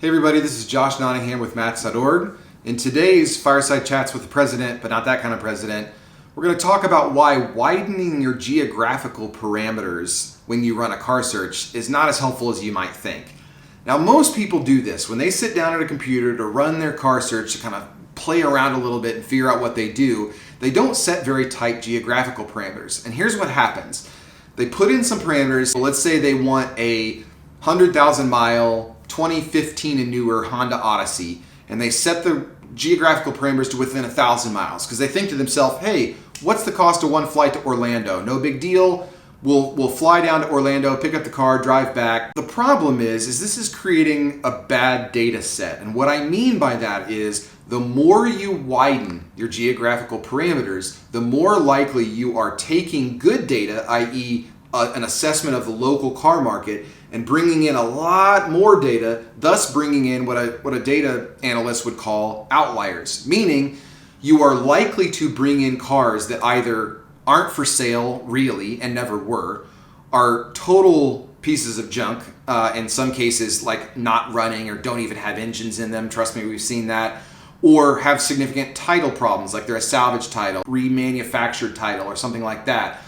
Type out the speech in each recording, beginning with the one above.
Hey everybody, this is Josh Nottingham with Mats.org. In today's Fireside Chats with the President, but not that kind of president, we're going to talk about why widening your geographical parameters when you run a car search is not as helpful as you might think. Now, most people do this. When they sit down at a computer to run their car search to kind of play around a little bit and figure out what they do, they don't set very tight geographical parameters. And here's what happens. They put in some parameters. Let's say they want a 100,000 mile 2015 and newer Honda Odyssey, and they set the geographical parameters to within 1,000 miles because they think to themselves, hey, what's the cost of one flight to Orlando? No big deal. We'll fly down to Orlando, pick up the car, drive back. The problem is this is creating a bad data set. And what I mean by that is the more you widen your geographical parameters, the more likely you are taking good data, i.e. An assessment of the local car market, and bringing in a lot more data, thus bringing in what a data analyst would call outliers, meaning you are likely to bring in cars that either aren't for sale really and never were, are total pieces of junk, in some cases like not running or don't even have engines in them, trust me, we've seen that, or have significant title problems like they're a salvage title, remanufactured title, or something like that.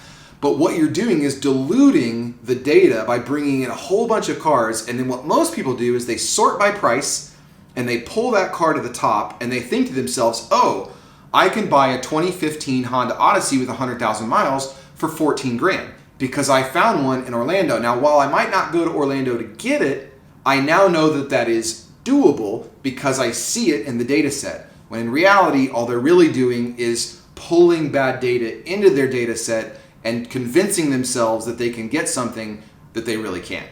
But what you're doing is diluting the data by bringing in a whole bunch of cars, and then what most people do is they sort by price and they pull that car to the top and they think to themselves, oh, I can buy a 2015 Honda Odyssey with 100,000 miles for 14 grand because I found one in Orlando. Now, while I might not go to Orlando to get it, I now know that that is doable because I see it in the data set. When in reality, all they're really doing is pulling bad data into their data set and convincing themselves that they can get something that they really can't.